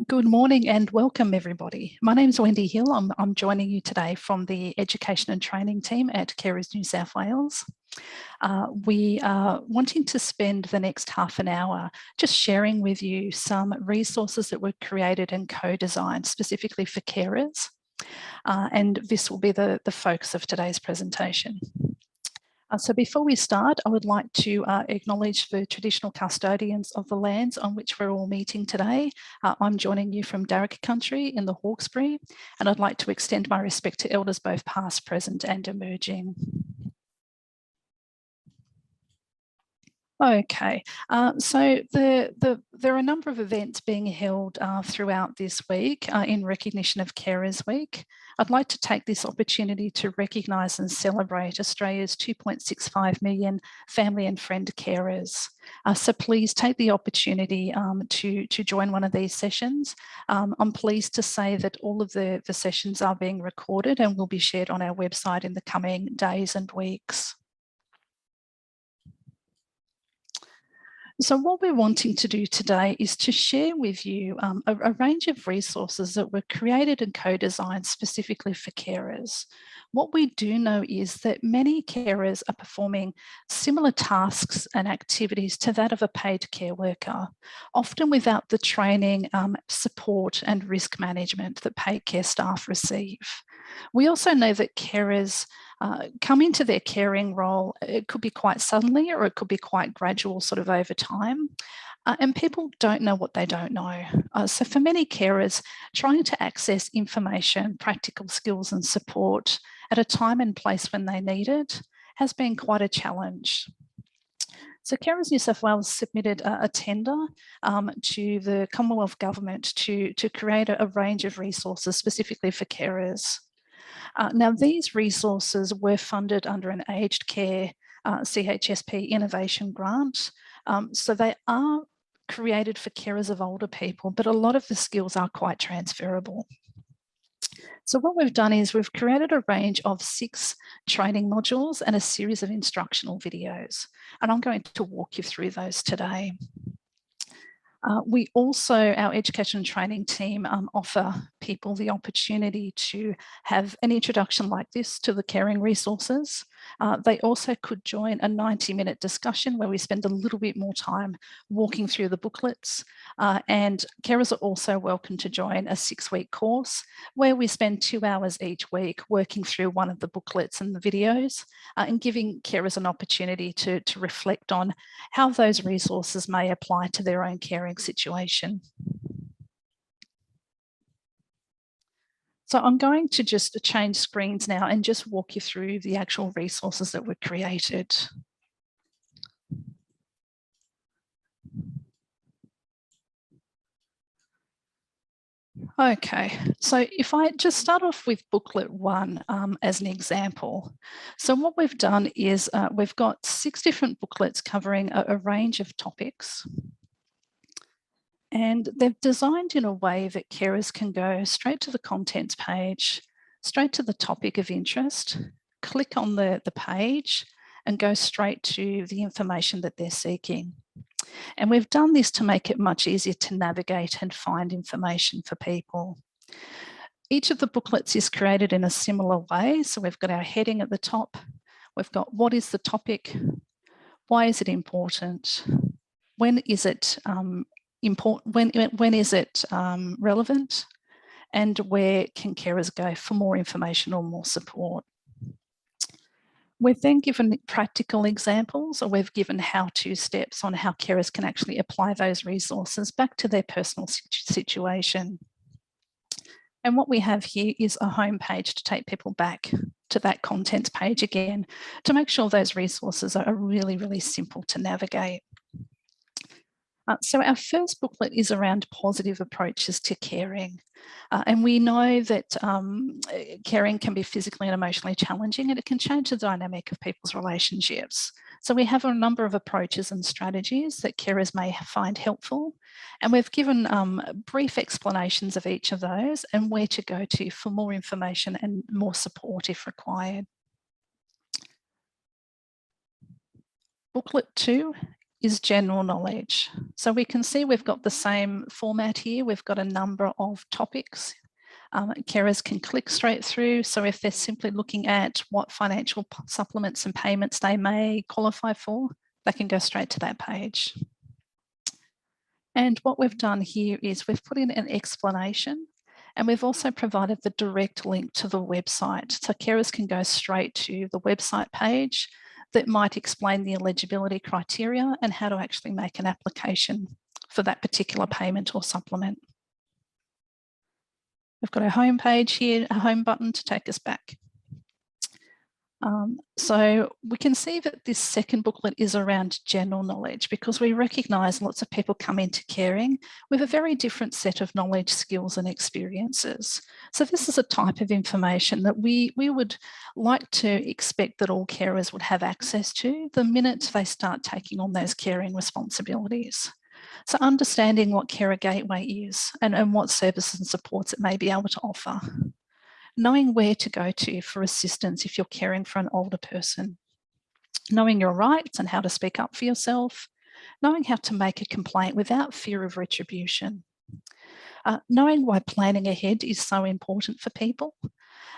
Good morning and welcome everybody. My name is Wendy Hill. I'm joining you today from the Education and Training team at Carers New South Wales. We are wanting to spend the next half an hour just sharing with you some resources that were created and co-designed specifically for carers. And this will be the focus of today's presentation. So before we start, I would like to acknowledge the traditional custodians of the lands on which we're all meeting today. I'm joining you from Darug country in the Hawkesbury, and I'd like to extend my respect to elders both past, present and emerging. Okay, so there are a number of events being held throughout this week in recognition of Carers Week. I'd like to take this opportunity to recognise and celebrate Australia's 2.65 million family and friend carers. So please take the opportunity to join one of these sessions. I'm pleased to say that all of the sessions are being recorded and will be shared on our website in the coming days and weeks. So what we're wanting to do today is to share with you a range of resources that were created and co-designed specifically for carers. What we do know is that many carers are performing similar tasks and activities to that of a paid care worker, often without the training, support and risk management that paid care staff receive. We also know that carers come into their caring role. It could be quite suddenly or it could be quite gradual sort of over time. And people don't know what they don't know. So for many carers, trying to access information, practical skills and support at a time and place when they need it has been quite a challenge. So Carers New South Wales submitted a tender to the Commonwealth Government to create a range of resources specifically for carers. Now, these resources were funded under an aged care CHSP innovation grant. So they are created for carers of older people, but a lot of the skills are quite transferable. So what we've done is we've created a range of 6 training modules and a series of instructional videos. And I'm going to walk you through those today. We also, our education and training team offer people the opportunity to have an introduction like this to the caring resources. They also could join a 90-minute discussion where we spend a little bit more time walking through the booklets. And carers are also welcome to join a 6-week course where we spend 2 hours each week working through one of the booklets and the videos and giving carers an opportunity to reflect on how those resources may apply to their own caring situation. So I'm going to just change screens now and just walk you through the actual resources that were created. Okay, so if I just start off with booklet 1 as an example. So what we've done is we've got 6 different booklets covering a range of topics. And they've designed in a way that carers can go straight to the contents page, straight to the topic of interest, click on the page and go straight to the information that they're seeking. And we've done this to make it much easier to navigate and find information for people. Each of the booklets is created in a similar way. So we've got our heading at the top. We've got what is the topic? Why is it important? When is it when is it relevant? And where can carers go for more information or more support? We've then given practical examples, or we've given how-to steps on how carers can actually apply those resources back to their personal situation. And what we have here is a home page to take people back to that contents page again, to make sure those resources are really, really simple to navigate. So our first booklet is around positive approaches to caring. And we know that caring can be physically and emotionally challenging, and it can change the dynamic of people's relationships. So we have a number of approaches and strategies that carers may find helpful. And we've given brief explanations of each of those and where to go to for more information and more support if required. Booklet 2 is general knowledge. So we can see we've got the same format here. We've got a number of topics. Carers can click straight through. So if they're simply looking at what financial supplements and payments they may qualify for, they can go straight to that page. And what we've done here is we've put in an explanation, and we've also provided the direct link to the website. So carers can go straight to the website page that might explain the eligibility criteria and how to actually make an application for that particular payment or supplement. We've got a home page here, a home button to take us back. So we can see that this second booklet is around general knowledge, because we recognise lots of people come into caring with a very different set of knowledge, skills and experiences. So this is a type of information that we would like to expect that all carers would have access to the minute they start taking on those caring responsibilities. So understanding what Carer Gateway is and what services and supports it may be able to offer. Knowing where to go to for assistance if you're caring for an older person. Knowing your rights and how to speak up for yourself. Knowing how to make a complaint without fear of retribution. Knowing why planning ahead is so important for people.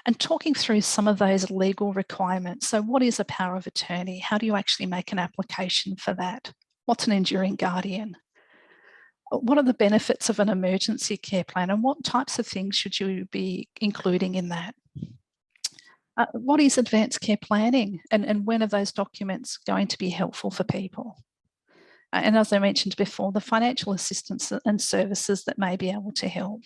And talking through some of those legal requirements. So what is a power of attorney? How do you actually make an application for that? What's an enduring guardian? What are the benefits of an emergency care plan, and what types of things should you be including in that? What is advanced care planning, and when are those documents going to be helpful for people? And as I mentioned before, the financial assistance and services that may be able to help.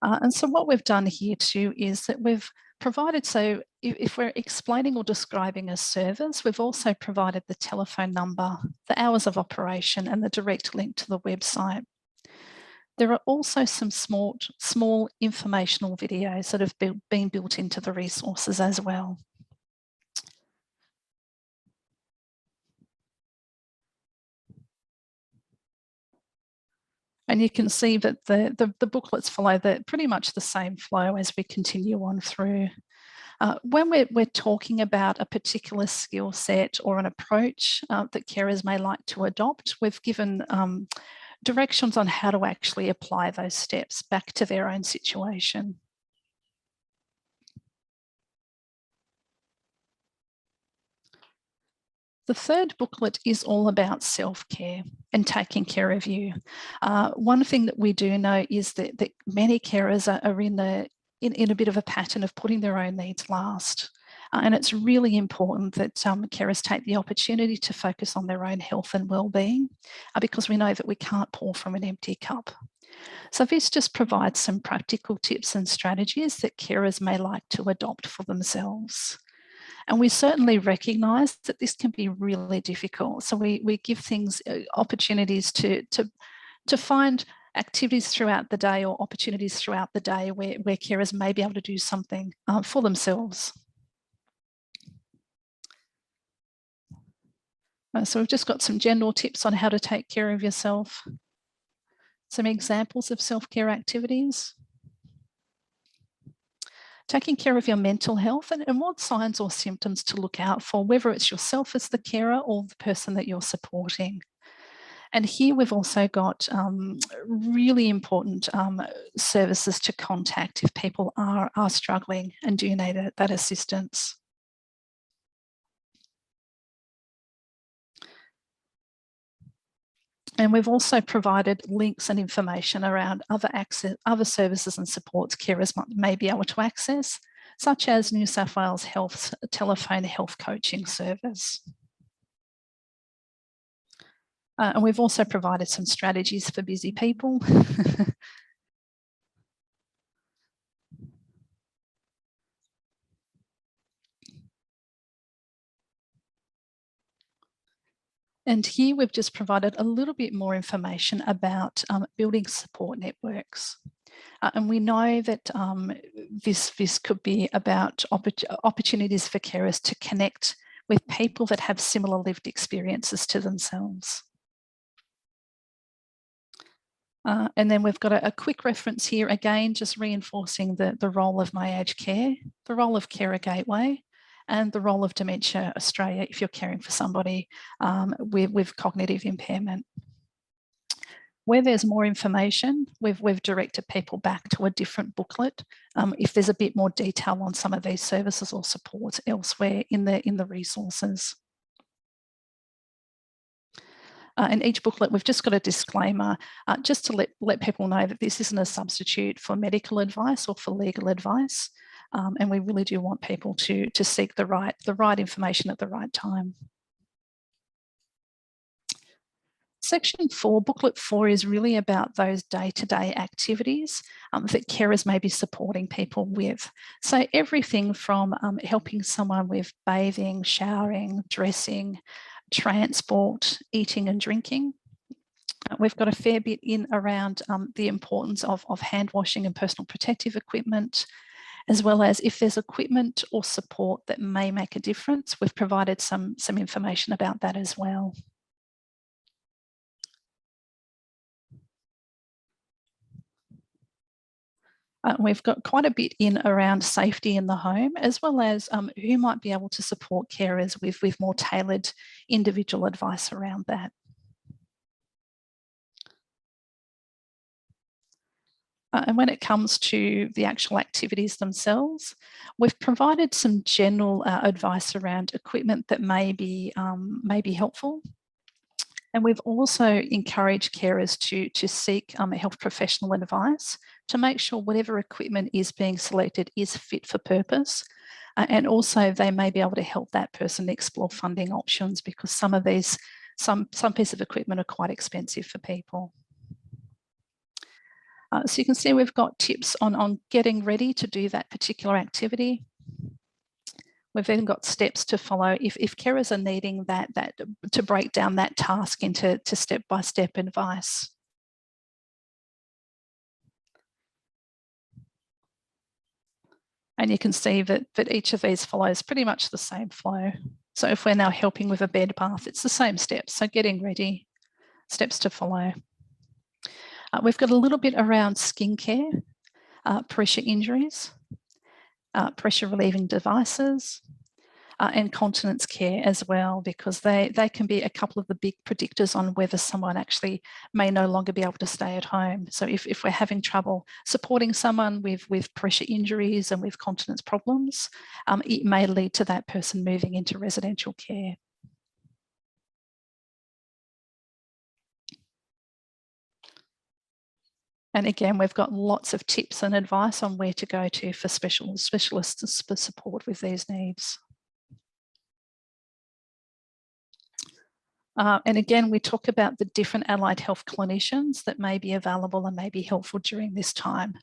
And so what we've done here too is that we've provided, so if we're explaining or describing a service, we've also provided the telephone number, the hours of operation and the direct link to the website. There are also some small informational videos that have been built into the resources as well. And you can see that the booklets follow pretty much the same flow as we continue on through. When we're talking about a particular skill set or an approach that carers may like to adopt, we've given directions on how to actually apply those steps back to their own situation. The third booklet is all about self-care and taking care of you. One thing that we do know is that many carers are in a bit of a pattern of putting their own needs last. And it's really important that carers take the opportunity to focus on their own health and well-being, because we know that we can't pour from an empty cup. So this just provides some practical tips and strategies that carers may like to adopt for themselves. And we certainly recognise that this can be really difficult. So we give things opportunities to find activities throughout the day or opportunities throughout the day where carers may be able to do something for themselves. So we've just got some general tips on how to take care of yourself. Some examples of self-care activities. Taking care of your mental health and what signs or symptoms to look out for, whether it's yourself as the carer or the person that you're supporting. And here we've also got really important services to contact if people are struggling and do need that assistance. And we've also provided links and information around other services and supports carers may be able to access, such as New South Wales Health's telephone health coaching service. And we've also provided some strategies for busy people. And here we've just provided a little bit more information about building support networks. And we know that this could be about opportunities for carers to connect with people that have similar lived experiences to themselves. And then we've got a quick reference here, again, just reinforcing the role of My Aged Care, the role of Carer Gateway, and the role of Dementia Australia if you're caring for somebody with cognitive impairment. Where there's more information, we've directed people back to a different booklet if there's a bit more detail on some of these services or supports elsewhere in the resources. In each booklet, we've just got a disclaimer just to let people know that this isn't a substitute for medical advice or for legal advice. And we really do want people to seek the right information at the right time. Section 4, booklet 4, is really about those day-to-day activities that carers may be supporting people with. So everything from helping someone with bathing, showering, dressing, transport, eating and drinking. We've got a fair bit in around the importance of hand washing and personal protective equipment, as well as if there's equipment or support that may make a difference. We've provided some information about that as well. We've got quite a bit in around safety in the home, as well as who might be able to support carers with more tailored individual advice around that. And when it comes to the actual activities themselves, we've provided some general advice around equipment that may be helpful. And we've also encouraged carers to seek health professional advice to make sure whatever equipment is being selected is fit for purpose. And also they may be able to help that person explore funding options, because some pieces of equipment are quite expensive for people. So you can see we've got tips on getting ready to do that particular activity. We've then got steps to follow if carers are needing that to break down that task into step-by-step advice. And you can see that each of these follows pretty much the same flow. So if we're now helping with a bed bath, it's the same steps. So getting ready, steps to follow. We've got a little bit around skincare, pressure injuries, pressure relieving devices, and continence care as well, because they can be a couple of the big predictors on whether someone actually may no longer be able to stay at home. So if we're having trouble supporting someone with pressure injuries and with continence problems, it may lead to that person moving into residential care. And again, we've got lots of tips and advice on where to go to for specialists for support with these needs. And again, we talk about the different allied health clinicians that may be available and may be helpful during this time.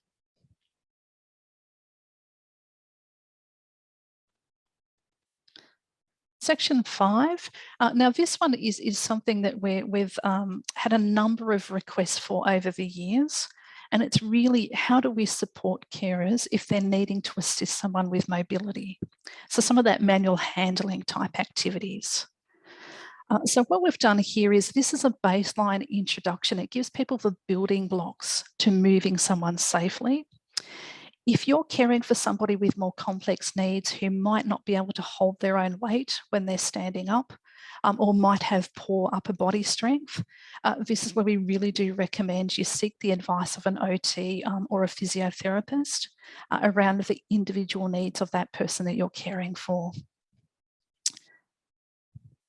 Section 5. Now this one is something that we've had a number of requests for over the years. And it's really, how do we support carers if they're needing to assist someone with mobility? So some of that manual handling type activities. So what we've done here is, this is a baseline introduction. It gives people the building blocks to moving someone safely. If you're caring for somebody with more complex needs who might not be able to hold their own weight when they're standing up, or might have poor upper body strength, this is where we really do recommend you seek the advice of an OT or a physiotherapist around the individual needs of that person that you're caring for.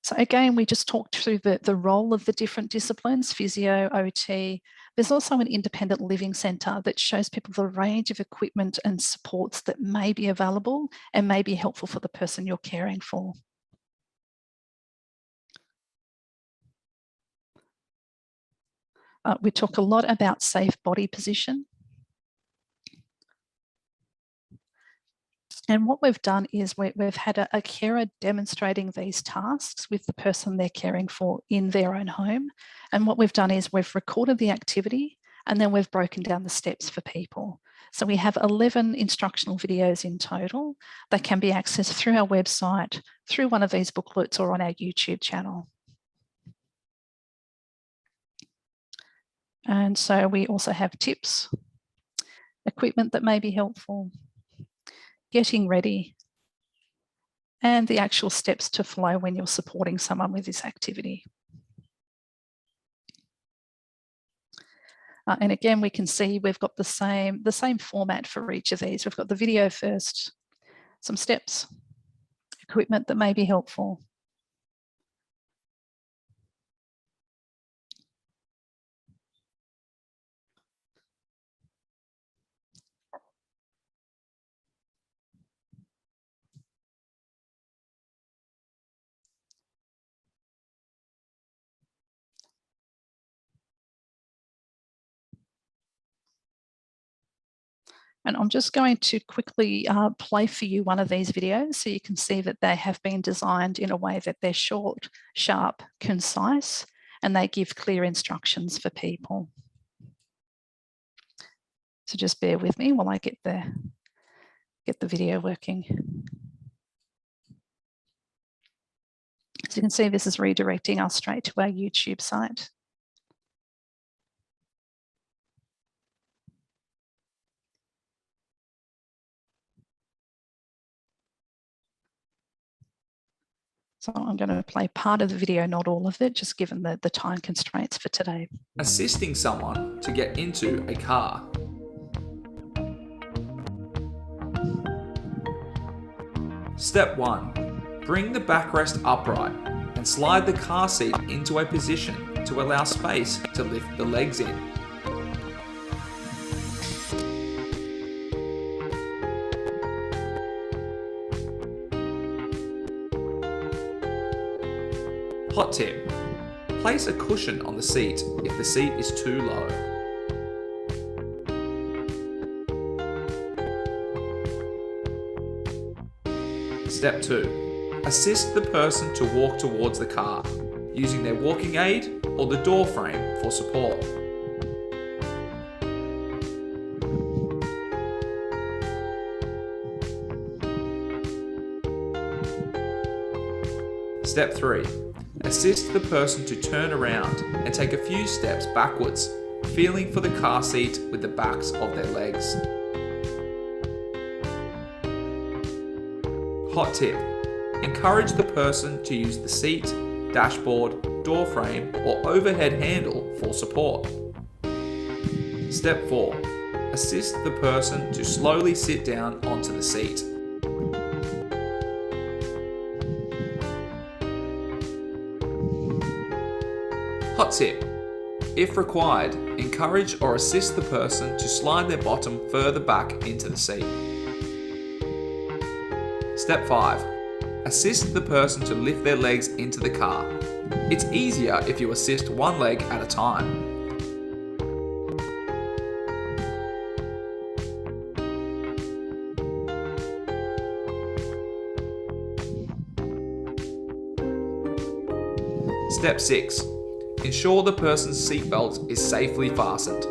So again, we just talked through the role of the different disciplines, physio, OT. There's also an independent living centre that shows people the range of equipment and supports that may be available and may be helpful for the person you're caring for. We talk a lot about safe body position. And what we've done is we've had a carer demonstrating these tasks with the person they're caring for in their own home. And what we've done is we've recorded the activity and then we've broken down the steps for people. So we have 11 instructional videos in total that can be accessed through our website, through one of these booklets, or on our YouTube channel. And so we also have tips, equipment that may be helpful, getting ready, and the actual steps to follow when you're supporting someone with this activity. And again, we can see we've got the same format for each of these. We've got the video first, some steps, equipment that may be helpful. And I'm just going to quickly play for you one of these videos so you can see that they have been designed in a way that they're short, sharp, concise, and they give clear instructions for people. So just bear with me while I get the video working. So you can see this is redirecting us straight to our YouTube site. So I'm going to play part of the video, not all of it, just given the time constraints for today. Assisting someone to get into a car. Step 1. Bring the backrest upright and slide the car seat into a position to allow space to lift the legs in. Hot tip. Place a cushion on the seat if the seat is too low. Step 2. Assist the person to walk towards the car, using their walking aid or the door frame for support. Step 3. Assist the person to turn around and take a few steps backwards, feeling for the car seat with the backs of their legs. Hot tip. Encourage the person to use the seat, dashboard, door frame or overhead handle for support. Step 4. Assist the person to slowly sit down onto the seat. Hot tip. If required, encourage or assist the person to slide their bottom further back into the seat. Step 5. Assist the person to lift their legs into the car. It's easier if you assist one leg at a time. Step 6. Ensure the person's seatbelt is safely fastened.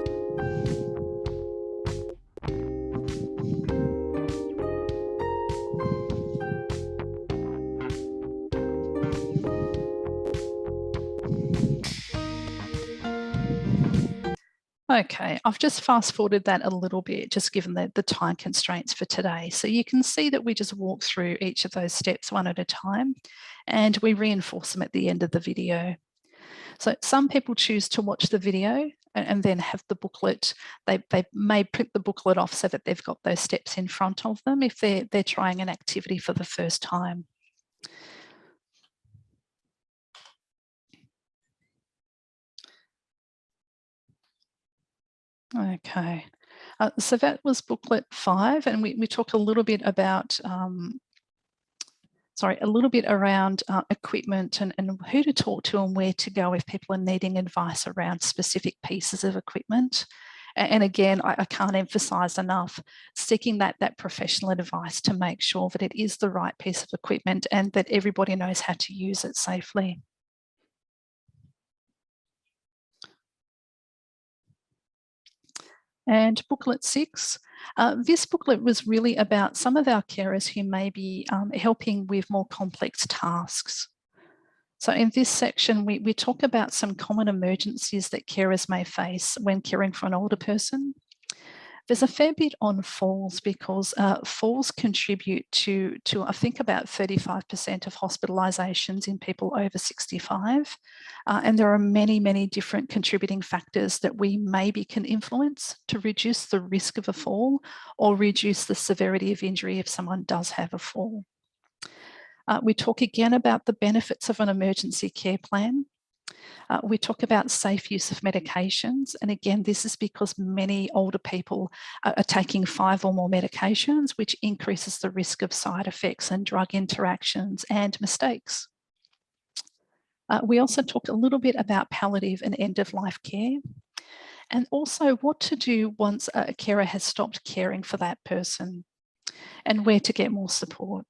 Okay, I've just fast forwarded that a little bit, just given the time constraints for today. So you can see that we just walk through each of those steps one at a time, and we reinforce them at the end of the video. So some people choose to watch the video and then have the booklet. They may print the booklet off so that they've got those steps in front of them if they're trying an activity for the first time. Okay, so that was booklet 5, and we talk a little bit about, around equipment and who to talk to and where to go if people are needing advice around specific pieces of equipment. And again, I can't emphasize enough seeking that professional advice to make sure that it is the right piece of equipment and that everybody knows how to use it safely. And booklet 6, this booklet was really about some of our carers who may be helping with more complex tasks. So in this section, we talk about some common emergencies that carers may face when caring for an older person. There's a fair bit on falls because falls contribute to I think about 35% of hospitalisations in people over 65. And there are many, many different contributing factors that we maybe can influence to reduce the risk of a fall or reduce the severity of injury if someone does have a fall. We talk again about the benefits of an emergency care plan. We talk about safe use of medications. And again, this is because many older people are taking 5 or more medications, which increases the risk of side effects and drug interactions and mistakes. We also talk a little bit about palliative and end-of-life care, and also what to do once a carer has stopped caring for that person and where to get more support.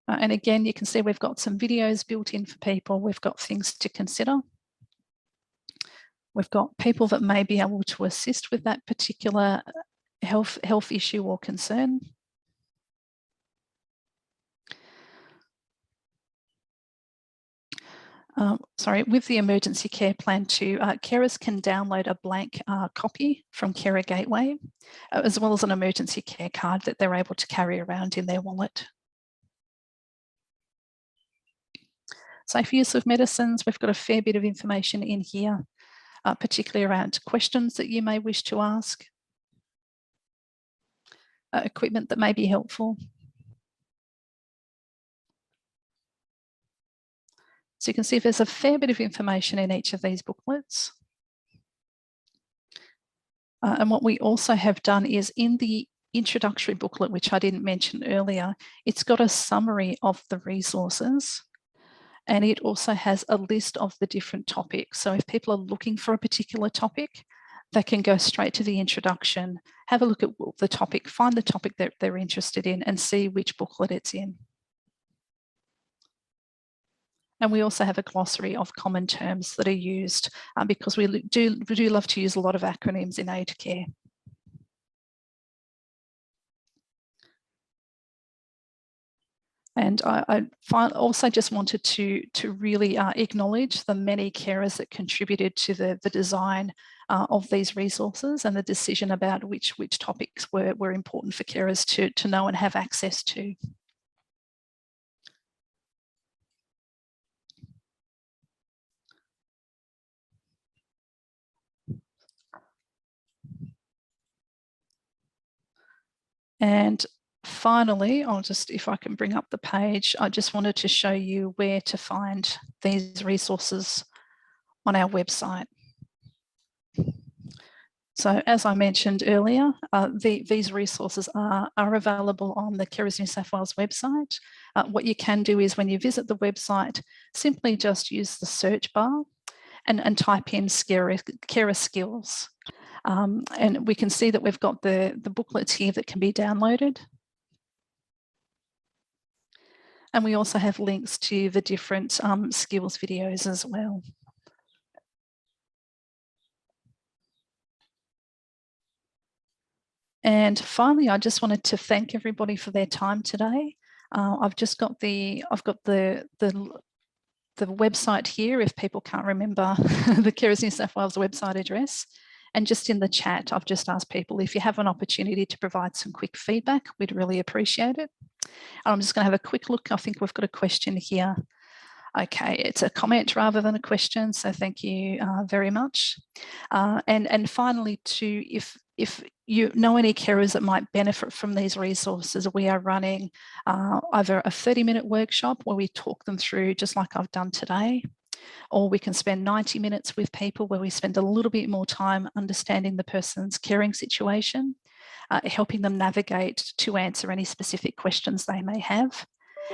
And again, you can see we've got some videos built in for people. We've got things to consider. We've got people that may be able to assist with that particular health issue or concern. With the emergency care plan too, carers can download a blank copy from Carer Gateway, as well as an emergency care card that they're able to carry around in their wallet. Safe use of medicines, we've got a fair bit of information in here, particularly around questions that you may wish to ask, equipment that may be helpful. So you can see there's a fair bit of information in each of these booklets. And what we also have done is in the introductory booklet, which I didn't mention earlier, it's got a summary of the resources. And it also has a list of the different topics. So if people are looking for a particular topic, they can go straight to the introduction, have a look at the topic, find the topic that they're interested in and see which booklet it's in. And we also have a glossary of common terms that are used because we do love to use a lot of acronyms in aged care. And I also just wanted to really acknowledge the many carers that contributed to the design of these resources and the decision about which topics were important for carers to know and have access to. And finally, if I can bring up the page, I just wanted to show you where to find these resources on our website. So as I mentioned earlier, these resources are available on the Carers New South Wales website. What you can do is when you visit the website, simply just use the search bar and type in carer skills. And we can see that we've got the booklets here that can be downloaded. And we also have links to the different skills videos as well. And finally, I just wanted to thank everybody for their time today. I've got the website here if people can't remember the Carers New South Wales website address. And just in the chat, I've just asked people if you have an opportunity to provide some quick feedback, we'd really appreciate it. I'm just going to have a quick look. I think we've got a question here. Okay, it's a comment rather than a question, so thank you very much. And finally, too, if you know any carers that might benefit from these resources, we are running either a 30-minute workshop where we talk them through just like I've done today, or we can spend 90 minutes with people where we spend a little bit more time understanding the person's caring situation, helping them navigate to answer any specific questions they may have.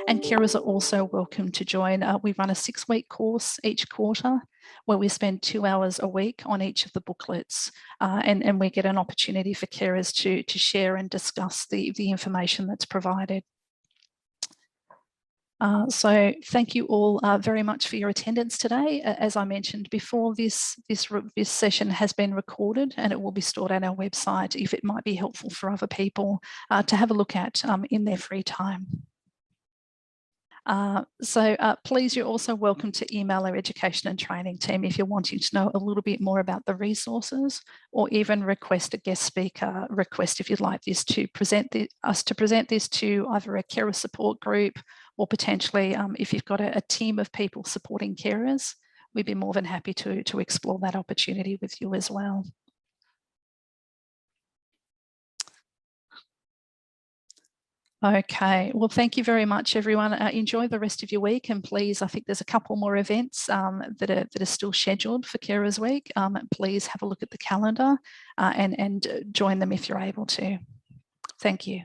And carers are also welcome to join. We run a 6-week course each quarter where we spend 2 hours a week on each of the booklets, and we get an opportunity for carers to share and discuss the information that's provided. So thank you all very much for your attendance today. As I mentioned before, this session has been recorded and it will be stored on our website if it might be helpful for other people to have a look at in their free time. Please, you're also welcome to email our education and training team if you're wanting to know a little bit more about the resources, or even request a guest speaker request if you'd like us to present this to either a carer support group, or potentially if you've got a team of people supporting carers, we'd be more than happy to explore that opportunity with you as well. Okay, well, thank you very much, everyone. Enjoy the rest of your week, and please, I think there's a couple more events that are still scheduled for Carers Week. Please have a look at the calendar and join them if you're able to. Thank you.